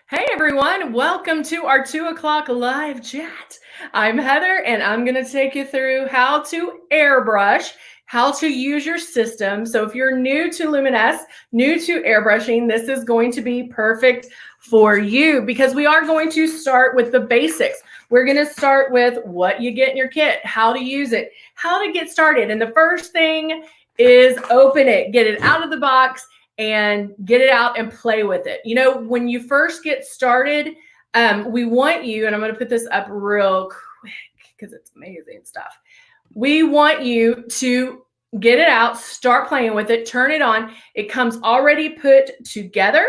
Hey everyone, welcome to our 2 o'clock live chat. I'm Heather and I'm going to take you through how to airbrush, how to use your system. So if you're new to Luminous, new to airbrushing, this is going to be perfect for you because we are going to start with the basics. We're going to start with what you get in your kit, how to use it, how to get started. And the first thing is open it, get it out of the box, and get it out and play with it. You know, when you first get started, we want you, and I'm going to put this up real quick because it's amazing stuff. We want you to get it out, start playing with it, turn it on. It comes already put together.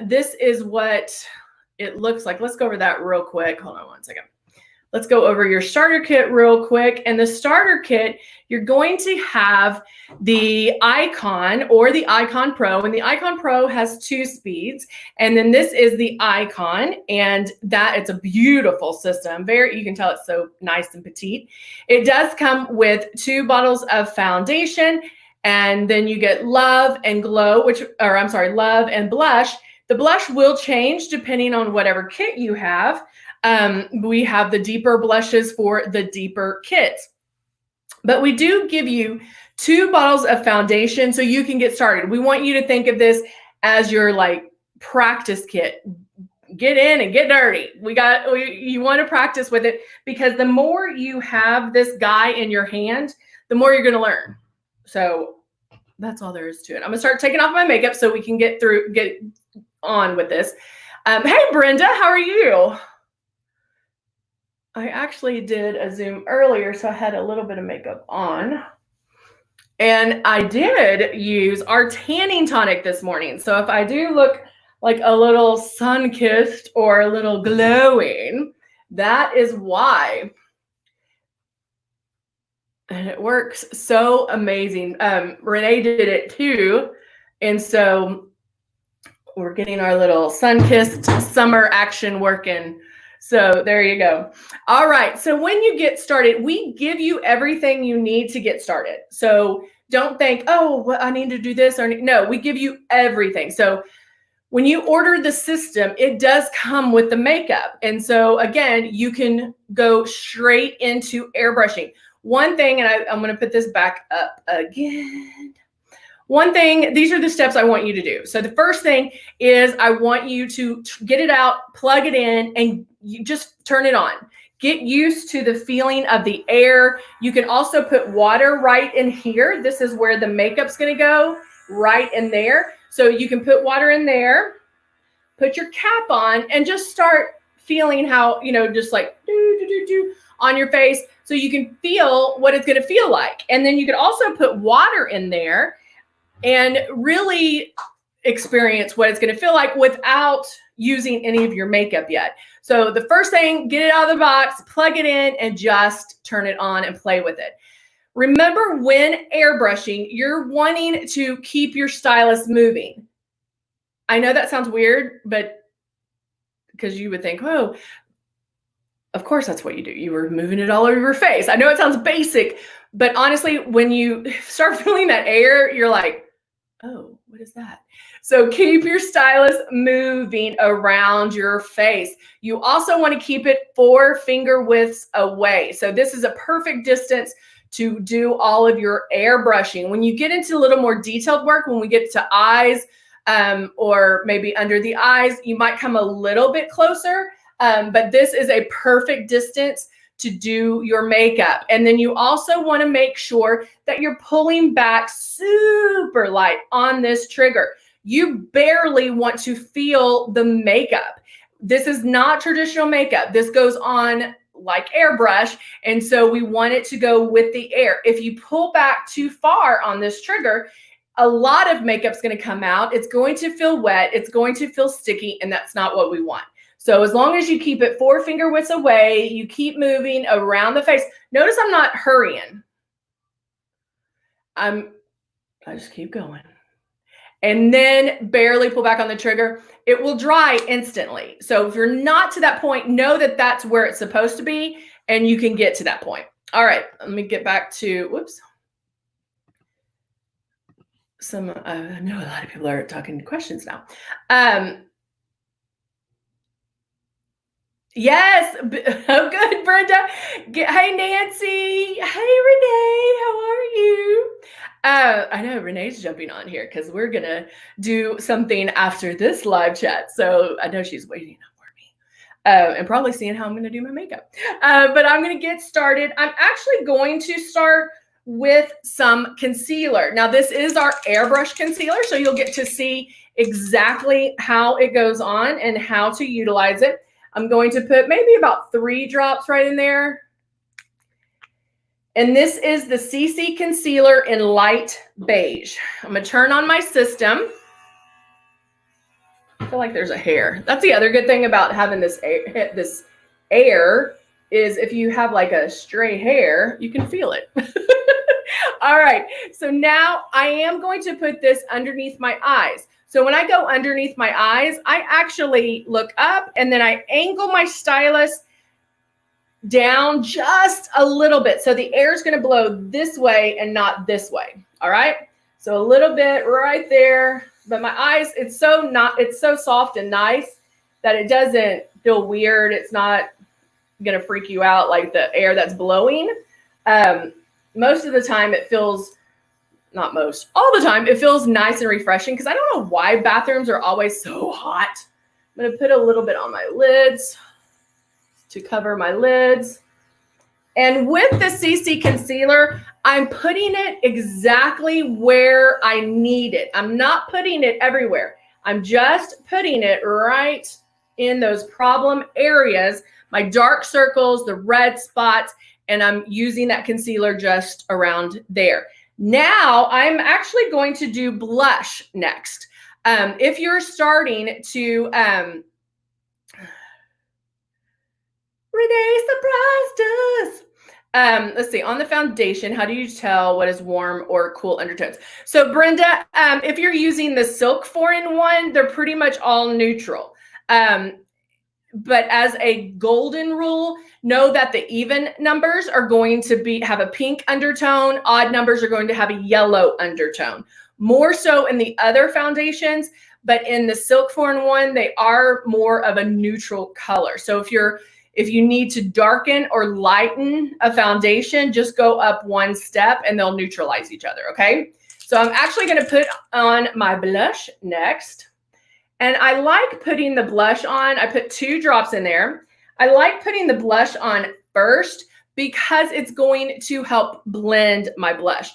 This is what it looks like. Let's go over that real quick. Hold on one second. Let's go over your starter kit real quick. And the starter kit, you're going to have the Icon or the Icon Pro. And the Icon Pro has 2 speeds. And then this is the Icon. And that it's a beautiful system. You can tell it's so nice and petite. It does come with 2 bottles of foundation. And then you get Love and Glow, Love and Blush. The blush will change depending on whatever kit you have. We have the deeper blushes for the deeper kits. But we do give you 2 bottles of foundation so you can get started. We want you to think of this as your practice kit. Get in and get dirty. You want to practice with it because the more you have this guy in your hand, the more you're going to learn. So that's all there is to it. I'm going to start taking off my makeup so we can get on with this. Hey, Brenda, how are you? I actually did a Zoom earlier, so I had a little bit of makeup on. And I did use our tanning tonic this morning. So if I do look like a little sun-kissed or a little glowing, that is why. And it works so amazing. Renee did it too. And so we're getting our little sun-kissed summer action working. So there you go. All right. So when you get started, we give you everything you need to get started. So don't think, oh, well, I need to do this. No, we give you everything. So when you order the system, it does come with the makeup. And so again, you can go straight into airbrushing. One thing, and I'm going to put this back up again. One thing, these are the steps I want you to do. So the first thing is I want you to get it out, plug it in, and you just turn it on. Get used to the feeling of the air. You can also put water right in here. This is where the makeup's going to go, right in there. So you can put water in there, put your cap on, and just start feeling how, just like do on your face so you can feel what it's going to feel like. And then you can also put water in there and really experience what it's going to feel like without using any of your makeup yet. So the first thing, get it out of the box, plug it in, and just turn it on and play with it. Remember, when airbrushing, you're wanting to keep your stylus moving. I know that sounds weird, but because you would think, oh, of course that's what you do. You were moving it all over your face. I know it sounds basic, but honestly, when you start feeling that air, you're like, oh, what is that? So keep your stylus moving around your face. You also want to keep it 4 finger widths away. So this is a perfect distance to do all of your airbrushing. When you get into a little more detailed work, when we get to eyes or maybe under the eyes, you might come a little bit closer, but this is a perfect distance to do your makeup. And then you also want to make sure that you're pulling back super light on this trigger. You barely want to feel the makeup. This is not traditional makeup. This goes on like airbrush. And so we want it to go with the air. If you pull back too far on this trigger, a lot of makeup's going to come out. It's going to feel wet. It's going to feel sticky. And that's not what we want. So as long as you keep it 4 finger widths away, you keep moving around the face. Notice I'm not hurrying. I just keep going. And then barely pull back on the trigger. It will dry instantly. So if you're not to that point, know that that's where it's supposed to be, and you can get to that point. All right, let me get back to, whoops. I know a lot of people are talking questions now. Yes. Oh, good, Brenda. Hey, Nancy. Hey, Renee. How are you? I know Renee's jumping on here because we're going to do something after this live chat. So I know she's waiting for me and probably seeing how I'm going to do my makeup. But I'm going to get started. I'm actually going to start with some concealer. Now, this is our Airbrush Concealer, so you'll get to see exactly how it goes on and how to utilize it. I'm going to put maybe about 3 drops right in there. And this is the CC Concealer in Light Beige. I'm going to turn on my system. I feel like there's a hair. That's the other good thing about having this air is if you have like a stray hair, you can feel it. All right. So now I am going to put this underneath my eyes. So when I go underneath my eyes, I actually look up and then I angle my stylus down just a little bit. So the air is going to blow this way and not this way. All right. So a little bit right there. But my eyes, it's so soft and nice that it doesn't feel weird. It's not going to freak you out like the air that's blowing. Most of the time it feels, not most, all the time, it feels nice and refreshing because I don't know why bathrooms are always so hot. I'm going to put a little bit on my lids to cover my lids. And with the CC Concealer, I'm putting it exactly where I need it. I'm not putting it everywhere. I'm just putting it right in those problem areas, my dark circles, the red spots, and I'm using that concealer just around there. Now I'm actually going to do blush next. If you're starting to, Renee surprised us. Let's see, on the foundation, how do you tell what is warm or cool undertones? So Brenda, if you're using the Silk 4-in-1, they're pretty much all neutral. But as a golden rule, know that the even numbers are going to have a pink undertone. Odd numbers are going to have a yellow undertone. More so in the other foundations, but in the Silk 4-in-1, they are more of a neutral color. So if you need to darken or lighten a foundation, just go up one step and they'll neutralize each other, okay? So I'm actually going to put on my blush next. And I like putting the blush on. I put 2 drops in there. I like putting the blush on first because it's going to help blend my blush.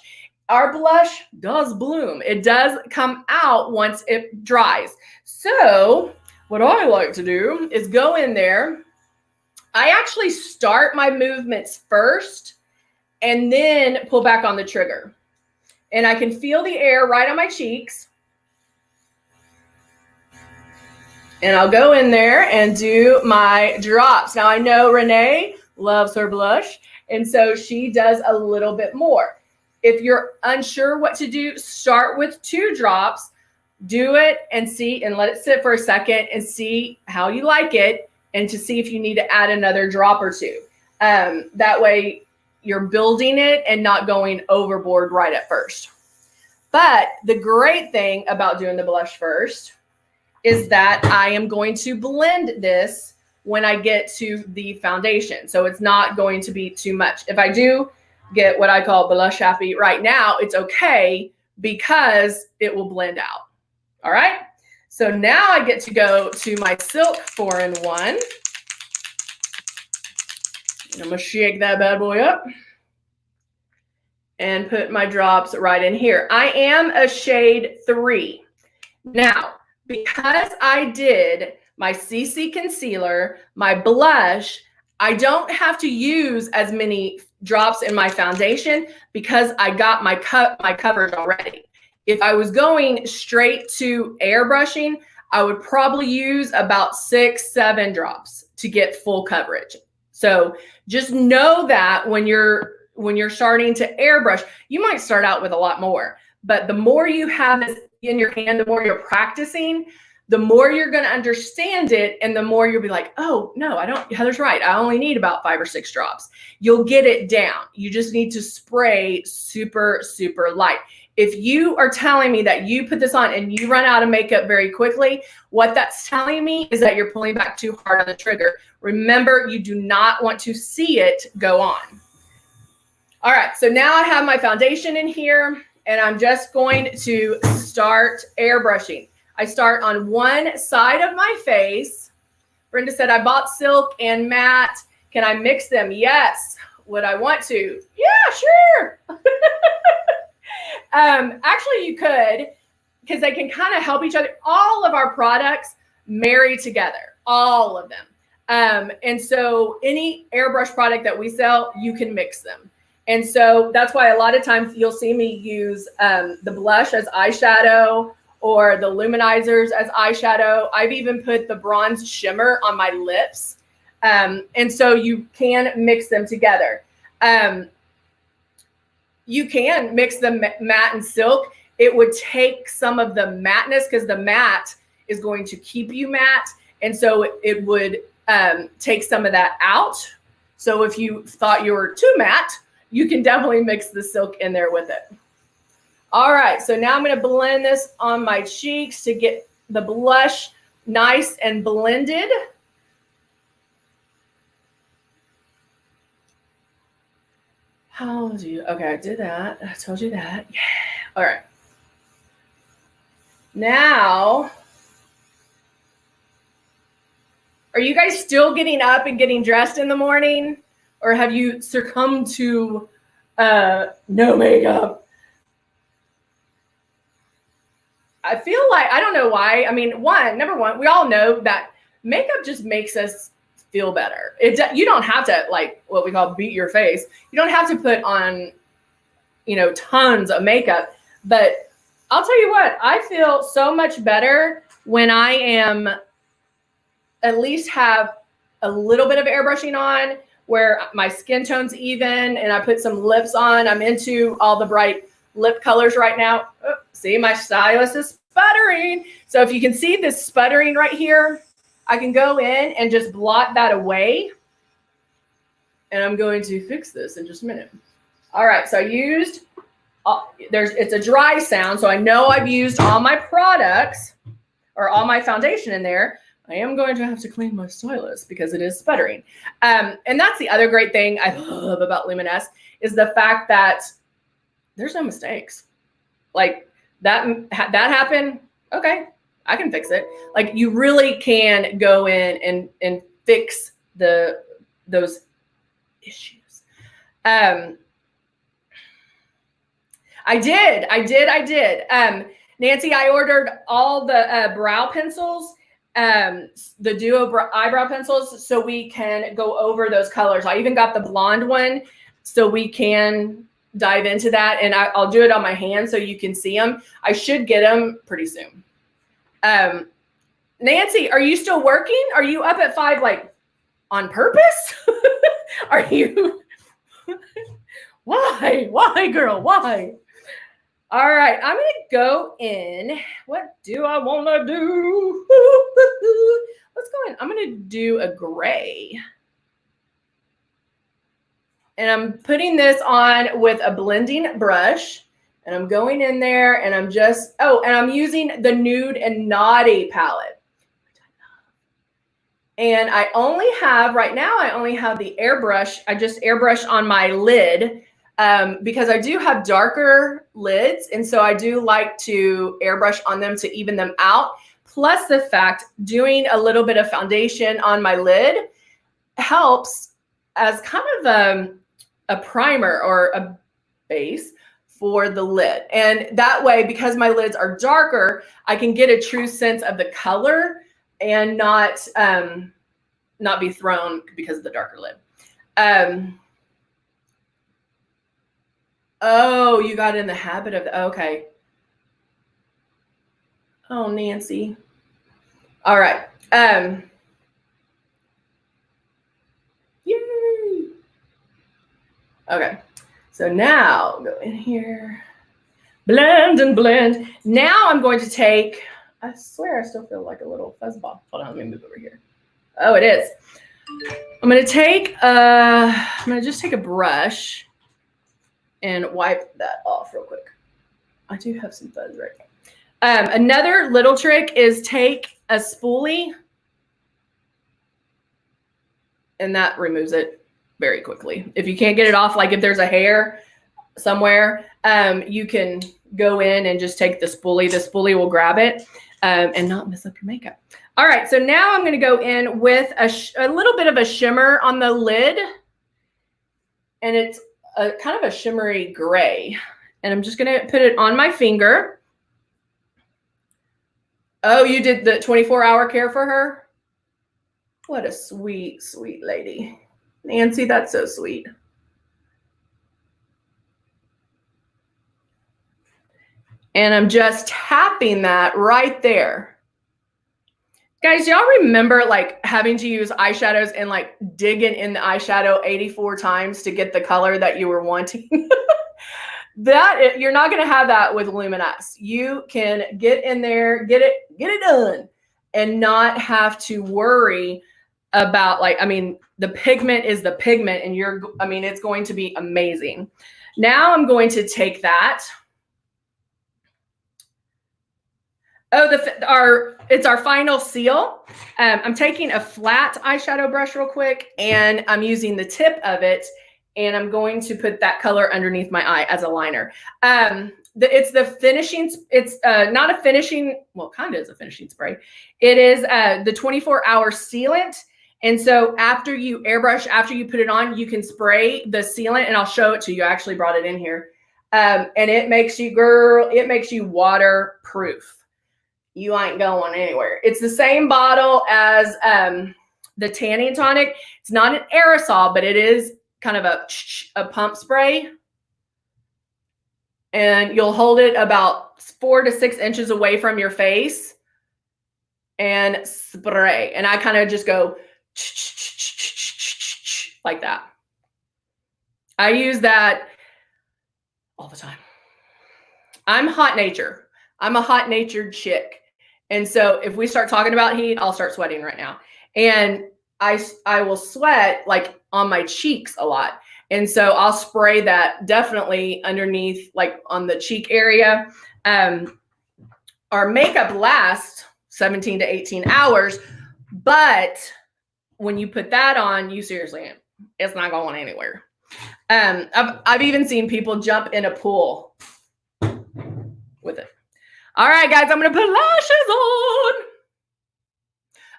Our blush does bloom. It does come out once it dries. So what I like to do is go in there. I actually start my movements first and then pull back on the trigger. And I can feel the air right on my cheeks. And I'll go in there and do my drops. Now I know Renee loves her blush, and so she does a little bit more. If you're unsure what to do, start with 2 drops, do it and see, and let it sit for a second and see how you like it, and to see if you need to add another drop or 2. That way you're building it and not going overboard right at first. But the great thing about doing the blush first is that I am going to blend this when I get to the foundation. So it's not going to be too much. If I do get what I call blush happy right now, it's okay because it will blend out. All right. So now I get to go to my Silk 4-in-1. I'm going to shake that bad boy up and put my drops right in here. I am a shade 3. Now, because I did my CC Concealer, my blush, I don't have to use as many drops in my foundation because I got my coverage already. If I was going straight to airbrushing, I would probably use about 6-7 drops to get full coverage. So just know that when you're starting to airbrush, you might start out with a lot more, but the more you have this in your hand, the more you're practicing, the more you're going to understand it, and the more you'll be like, oh no, I don't, Heather's right, I only need about 5 or 6 drops. You'll get it down. You just need to spray super, super light. if you are telling me that you put this on and you run out of makeup very quickly, what that's telling me is that you're pulling back too hard on the trigger. Remember, you do not want to see it go on. All right, so now I have my foundation in here, and I'm just going to start airbrushing. I start on one side of my face. Brenda said, I bought silk and matte. Can I mix them? Yes. Would I want to? Yeah, sure. Actually, you could, because they can kind of help each other. All of our products marry together, all of them. And so any airbrush product that we sell, you can mix them. And so that's why a lot of times you'll see me use the blush as eyeshadow or the luminizers as eyeshadow. I've even put the bronze shimmer on my lips. And so you can mix them together. You can mix the matte and silk. It would take some of the matteness because the matte is going to keep you matte. And so it would take some of that out. So if you thought you were too matte, you can definitely mix the silk in there with it. All right, so now I'm going to blend this on my cheeks to get the blush nice and blended. Okay, I did that. I told you that. Yeah. All right. Now, are you guys still getting up and getting dressed in the morning? Or have you succumbed to no makeup? I feel like, I don't know why. I mean, number one, we all know that makeup just makes us feel better. You don't have to, like, what we call beat your face. You don't have to put on, tons of makeup. But I'll tell you what, I feel so much better when I am at least have a little bit of airbrushing on, where my skin tone's even, and I put some lips on. I'm into all the bright lip colors right now. Oh, see, my stylus is sputtering. So if you can see this sputtering right here, I can go in and just blot that away. And I'm going to fix this in just a minute. All right, so I used, it's a dry sound, so I know I've used all my products or all my foundation in there. I am going to have to clean my stylus because it is sputtering. And that's the other great thing I love about Luminous is the fact that there's no mistakes. Like that happened, okay, I can fix it. Like you really can go in and fix those issues. I did. Nancy, I ordered all the brow pencils, the duo eyebrow pencils, so we can go over those colors. I even got the blonde one so we can dive into that, and I'll do it on my hand so you can see them. I should get them pretty soon. Nancy, are you still working? Are you up at 5 like on purpose? Are you? Why, girl? Why? All right, I'm gonna go in. What do I want to do? Let's go in. I'm gonna do a gray. And I'm putting this on with a blending brush. And I'm going in there and I'm just, and I'm using the Nude and Naughty palette. And I only have, right now, I only have the airbrush. I just airbrush on my lid because I do have darker lids. And so I do like to airbrush on them to even them out. Plus the fact doing a little bit of foundation on my lid helps as kind of a primer or a base for the lid. And that way, because my lids are darker, I can get a true sense of the color and not be thrown because of the darker lid. Oh, you got in the habit of okay. Oh, Nancy. All right. Yay. Okay. So now go in here, blend and blend. Now I'm going to take, I swear I still feel like a little fuzzball. Hold on, let me move over here. Oh, it is. I'm going to just take a brush and wipe that off real quick. I do have some fuzz right now. Another little trick is take a spoolie, and that removes it very quickly. If you can't get it off, like if there's a hair somewhere, you can go in and just take the spoolie. The spoolie will grab it and not mess up your makeup. All right, so now I'm going to go in with a little bit of a shimmer on the lid, and it's a kind of a shimmery gray. And I'm just going to put it on my finger. Oh, you did the 24-hour care for her? What a sweet, sweet lady. Nancy, that's so sweet. And I'm just tapping that right there. Guys, y'all remember like having to use eyeshadows and like digging in the eyeshadow 84 times to get the color that you were wanting? You're not going to have that with Luminous. You can get in there, get it done, and not have to worry about like, I mean, the pigment is the pigment, and it's going to be amazing. Now I'm going to take that. Oh, it's our final seal. I'm taking a flat eyeshadow brush real quick, and I'm using the tip of it, and I'm going to put that color underneath my eye as a liner. It's the finishing, it's not a finishing, well, kind of is a finishing spray. It is the 24-hour sealant. And so after you airbrush, after you put it on, you can spray the sealant, and I'll show it to you. I actually brought it in here. And it makes you, girl, it makes you waterproof. You ain't going anywhere. It's the same bottle as the tanning tonic. It's not an aerosol, but it is kind of a pump spray. And you'll hold it about 4 to 6 inches away from your face and spray. And I kind of just go like that. I use that all the time. I'm hot nature. I'm a hot natured chick. And so if we start talking about heat, I'll start sweating right now. And I will sweat like on my cheeks a lot. And so I'll spray that definitely underneath, like on the cheek area. Our makeup lasts 17 to 18 hours, but when you put that on, you seriously, it's not going anywhere. I've even seen people jump in a pool with it. All right, guys, I'm going to put lashes on.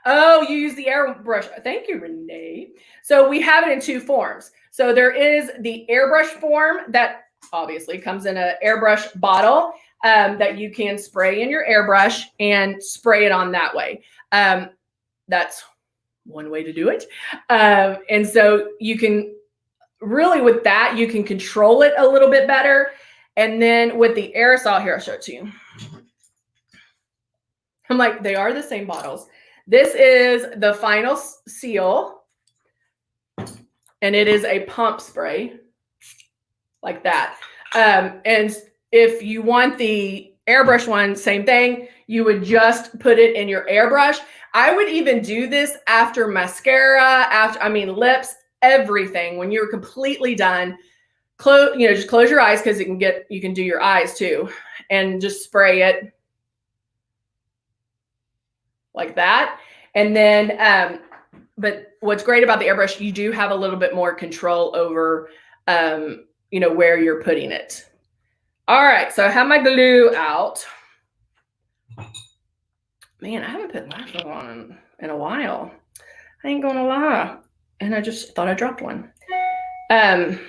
Oh, you use the airbrush. Thank you, Renee. So we have it in 2 forms. So there is the airbrush form that obviously comes in an airbrush bottle that you can spray in your airbrush and spray it on that way. That's one way to do it. And so you can really, with that, you can control it a little bit better. And then with the aerosol, here, I'll show it to you. I'm like, they are the same bottles. This is the final seal, and it is a pump spray like that. And if you want the airbrush one, same thing. You would just put it in your airbrush. I would even do this after mascara, lips, everything. When you're completely done, just close your eyes, because you can do your eyes too, and just spray it like that. And then, but what's great about the airbrush, you do have a little bit more control over, where you're putting it. All right, so I have my glue out. Man, I haven't put lashes on in a while. I ain't gonna lie. And I just thought I dropped one.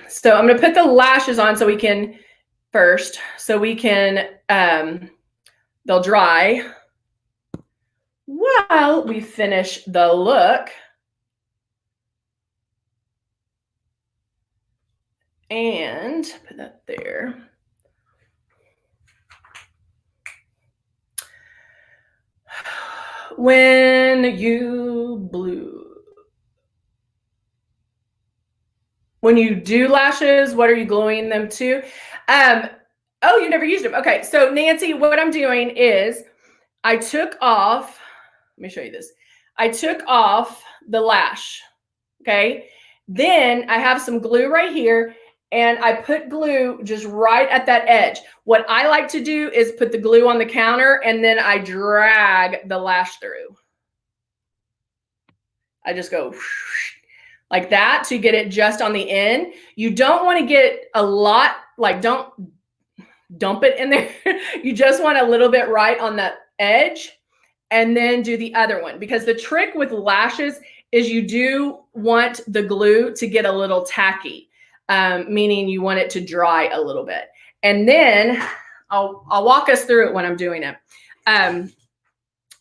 So I'm gonna put the lashes on so we can they'll dry while we finish the look. And put that there. When you do lashes, what are you gluing them to? Oh, you never used them. Okay, so Nancy, what I'm doing is I took off, let me show you this. I took off the lash, okay? Then I have some glue right here, and I put glue just right at that edge. What I like to do is put the glue on the counter and then I drag the lash through. I just go like that to get it just on the end. You don't want to get a lot, like don't dump it in there. You just want a little bit right on that edge and then do the other one. Because the trick with lashes is you do want the glue to get a little tacky, meaning you want it to dry a little bit. And then I'll walk us through it when I'm doing it. I'm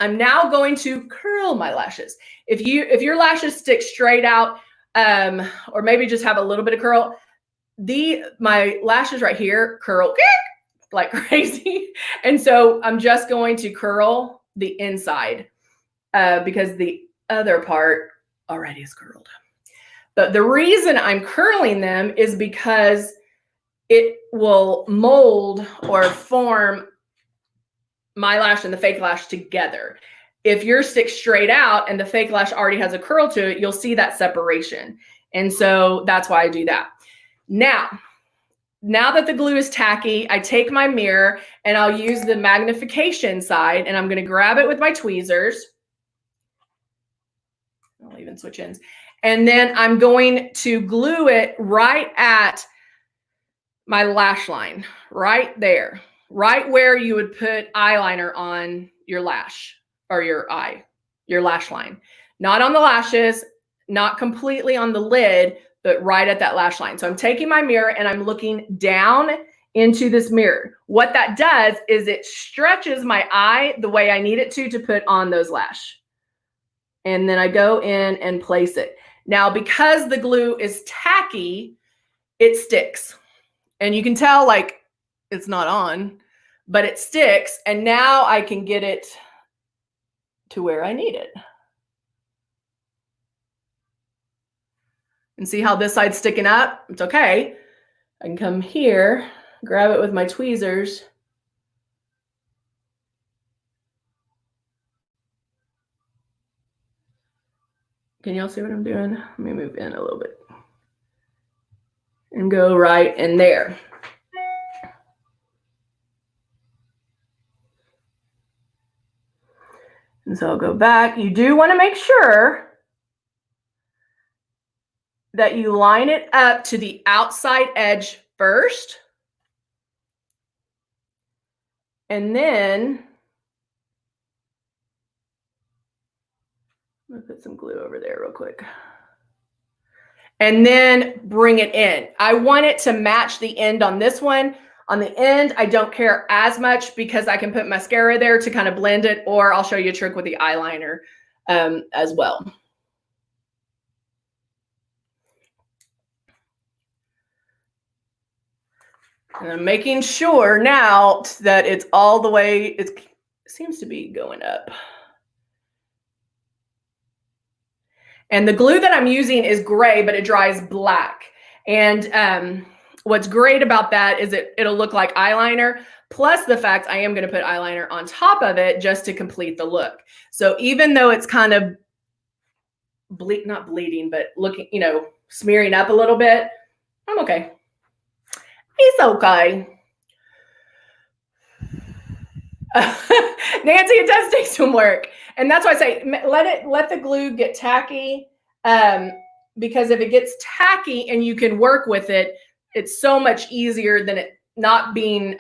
now going to curl my lashes. If your lashes stick straight out, or maybe just have a little bit of curl, my lashes right here curl like crazy. And so I'm just going to curl the inside because the other part already is curled. But the reason I'm curling them is because it will mold or form my lash and the fake lash together. If yours sticks straight out and the fake lash already has a curl to it, you'll see that separation. And so that's why I do that. Now that the glue is tacky, I take my mirror and I'll use the magnification side and I'm going to grab it with my tweezers. I'll even switch ends. And then I'm going to glue it right at my lash line, right there, right where you would put eyeliner on your lash or your lash line. Not on the lashes, not completely on the lid, but right at that lash line. So I'm taking my mirror and I'm looking down into this mirror. What that does is it stretches my eye the way I need it to put on those lash. And then I go in and place it. Now, because the glue is tacky, it sticks. And you can tell like it's not on, but it sticks. And now I can get it to where I need it. And see how this side's sticking up? It's okay. I can come here, grab it with my tweezers. Can y'all see what I'm doing? Let me move in a little bit. And go right in there. And so I'll go back. You do want to make sure that you line it up to the outside edge first. And then I'm going to put some glue over there real quick. And then bring it in. I want it to match the end on this one. On the end, I don't care as much because I can put mascara there to kind of blend it, or I'll show you a trick with the eyeliner as well. And I'm making sure now that it's all the way, it seems to be going up. And the glue that I'm using is gray, but it dries black. And what's great about that is it'll look like eyeliner, plus the fact I am going to put eyeliner on top of it just to complete the look. So even though it's kind of not bleeding, but looking, smearing up a little bit, I'm okay. It's okay. Nancy, it does take some work. And that's why I say let the glue get tacky, because if it gets tacky and you can work with it, it's so much easier than it not being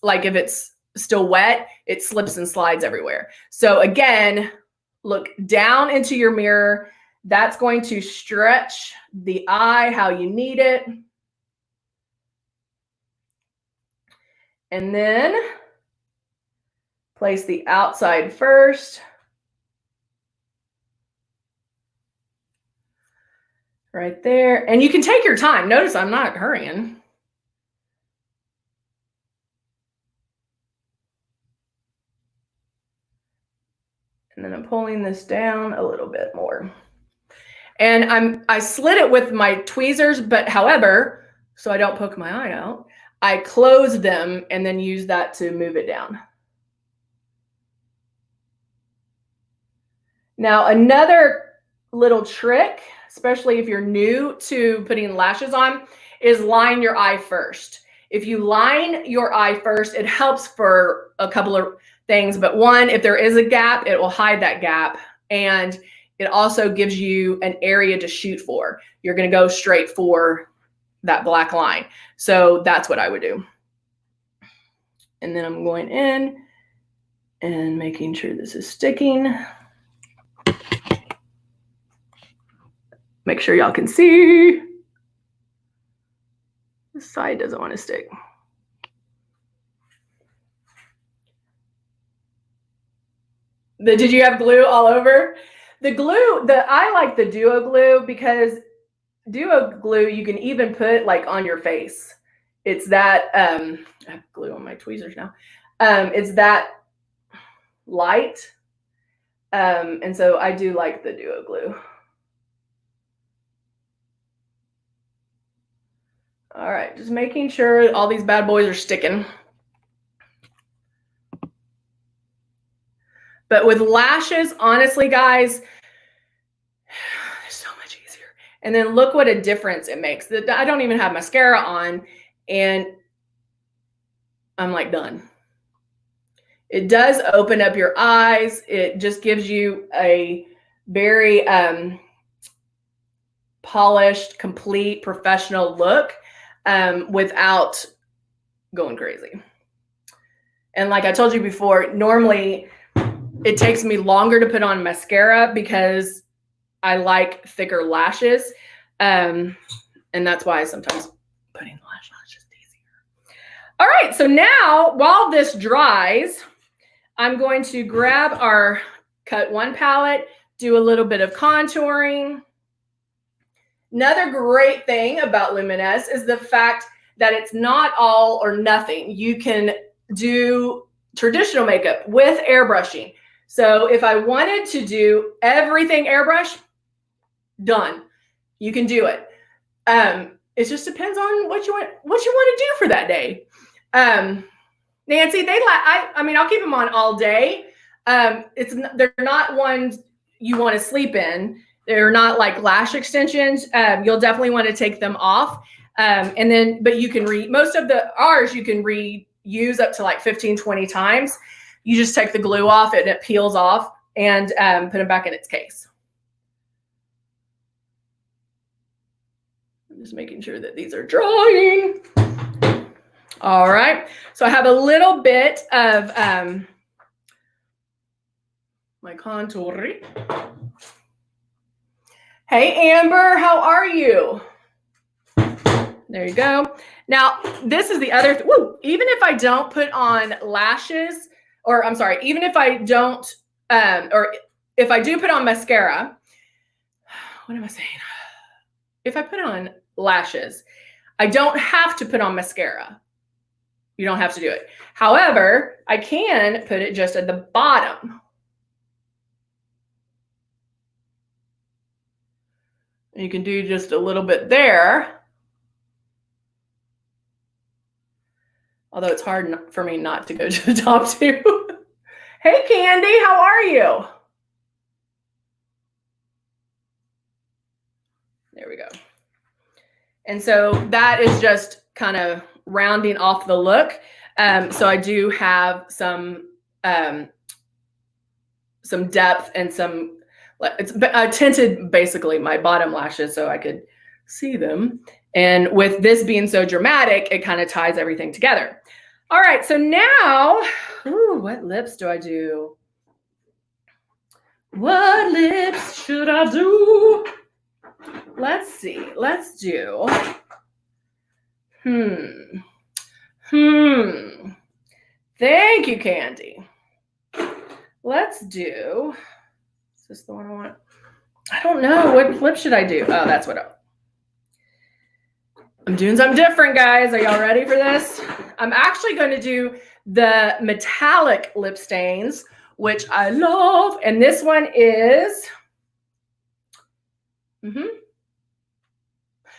like if it's still wet, it slips and slides everywhere. So again, look down into your mirror. That's going to stretch the eye how you need it. And then place the outside first. Right there. And you can take your time. Notice I'm not hurrying. And then I'm pulling this down a little bit more. And I slid it with my tweezers, but however, so I don't poke my eye out, I closed them and then use that to move it down. Now, another little trick, especially if you're new to putting lashes on, is line your eye first. If you line your eye first, it helps for a couple of things. But one, if there is a gap, it will hide that gap. And it also gives you an area to shoot for. You're going to go straight for that black line. So that's what I would do. And then I'm going in and making sure this is sticking. Make sure y'all can see. This side doesn't want to stick. Did you have glue all over? The glue, I like the Duo glue because Duo glue you can even put like on your face. It's that, I have glue on my tweezers now. It's that light. And so I do like the Duo glue. All right, just making sure all these bad boys are sticking. But with lashes, honestly, guys, it's so much easier. And then look what a difference it makes. I don't even have mascara on, and I'm like done. It does open up your eyes. It just gives you a very polished, complete, professional look without going crazy. And like I told you before, normally it takes me longer to put on mascara because I like thicker lashes. And that's why sometimes putting lash on is just easier. All right, so now while this dries, I'm going to grab our Cut 1 palette, do a little bit of contouring. Another great thing about Luminous is the fact that it's not all or nothing. You can do traditional makeup with airbrushing. So if I wanted to do everything airbrush, done. You can do it. It just depends on what you want to do for that day. Nancy, I mean, I'll keep them on all day. They're not ones you want to sleep in. They're not like lash extensions. You'll definitely want to take them off. But you can most of ours you can reuse up to like 15, 20 times. You just take the glue off and it peels off and put them back in its case. I'm just making sure that these are drying. All right. So I have a little bit of my contouring. Hey, Amber, how are you? There you go. Now, this is the other, even if I don't put on lashes, or I'm sorry, even if I don't, or if I do put on mascara, what am I saying? If I put on lashes, I don't have to put on mascara. You don't have to do it. However, I can put it just at the bottom. You can do just a little bit there. Although it's hard for me not to go to the top too. Hey, Candy, how are you? There we go. And so that is just kind of rounding off the look. So I do have some depth and some, I tinted basically my bottom lashes so I could see them. And with this being so dramatic, it kind of ties everything together. All right, so now, what lips do I do? What lips should I do? Let's see. Let's do. Thank you, Candy. Let's do. Is this the one I want? I don't know. What lip should I do? Oh, that's what I'm doing something different, guys. Are y'all ready for this? I'm actually going to do the metallic lip stains, which I love. And this one is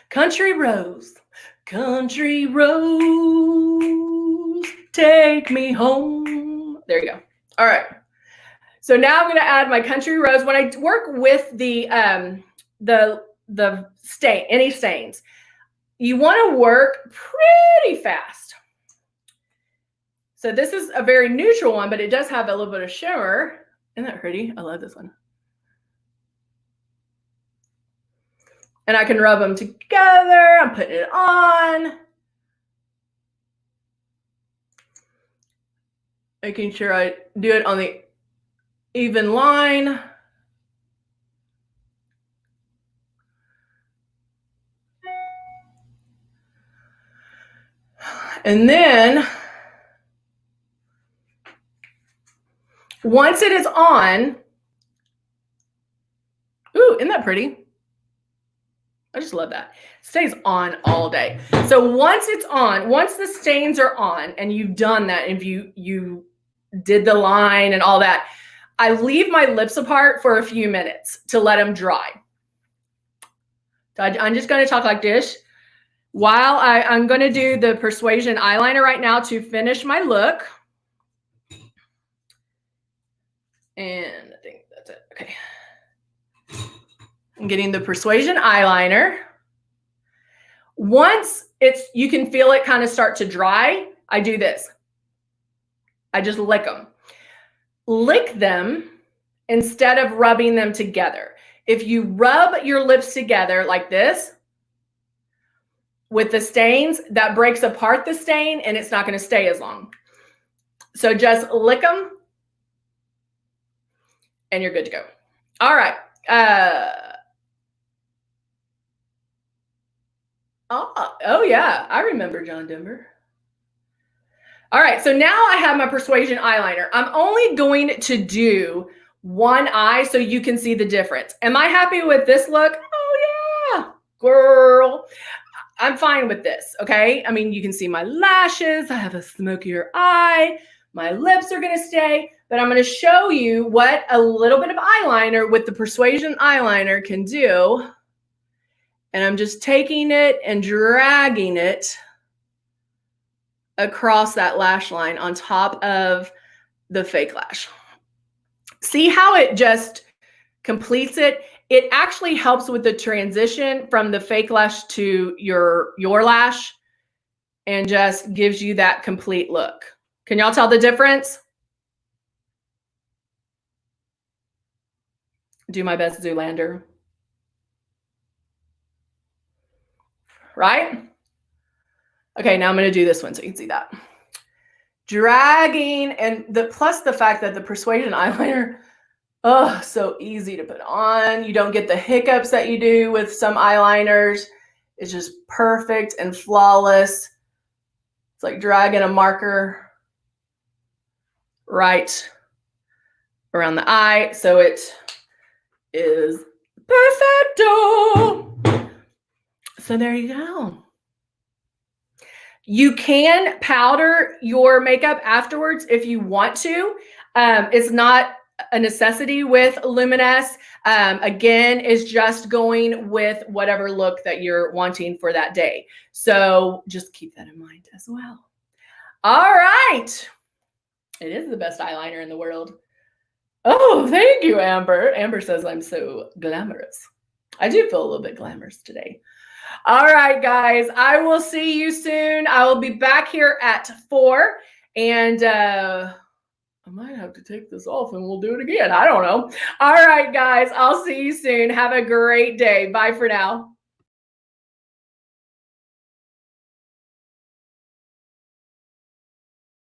Country Rose. Country Rose, take me home. There you go. All right. So now I'm going to add my Country Rose. When I work with the stain, any stains, you want to work pretty fast. So this is a very neutral one, but it does have a little bit of shimmer. Isn't that pretty? I love this one. And I can rub them together. I'm putting it on. Making sure I do it on the even line. And then once it is on, ooh, isn't that pretty? I just love that. It stays on all day. So once it's on, once the stains are on and you've done that, and you did the line and all that, I leave my lips apart for a few minutes to let them dry. So I'm just going to talk like this while I'm going to do the Persuasion eyeliner right now to finish my look. And I think that's it. Okay. I'm getting the Persuasion eyeliner. Once you can feel it kind of start to dry, I do this. I just lick them. Lick them instead of rubbing them together. If you rub your lips together like this with the stains, that breaks apart the stain and it's not going to stay as long. So just lick them and you're good to go. All right. Oh yeah, I remember John Denver. All right, so now I have my Persuasion eyeliner. I'm only going to do one eye so you can see the difference. Am I happy with this look? Oh yeah, girl. I'm fine with this, okay? I mean, you can see my lashes. I have a smokier eye. My lips are gonna stay, but I'm gonna show you what a little bit of eyeliner with the Persuasion eyeliner can do. And I'm just taking it and dragging it across that lash line on top of the fake lash. See how it just completes it? It actually helps with the transition from the fake lash to your lash and just gives you that complete look. Can y'all tell the difference? Do my best, Zoolander. Right? Okay, now I'm going to do this one so you can see that. Dragging, and plus the fact that the Persuasion eyeliner, oh, so easy to put on. You don't get the hiccups that you do with some eyeliners. It's just perfect and flawless. It's like dragging a marker right around the eye. So it is perfecto. So there you go. You can powder your makeup afterwards if you want to. It's not a necessity with Luminous. Again, it's just going with whatever look that you're wanting for that day. So just keep that in mind as well. All right. It is the best eyeliner in the world. Oh, thank you, Amber. Amber says I'm so glamorous. I do feel a little bit glamorous today. All right, guys, I will see you soon. I will be back here at 4, and I might have to take this off and we'll do it again. I don't know. All right, guys, I'll see you soon. Have a great day. Bye for now.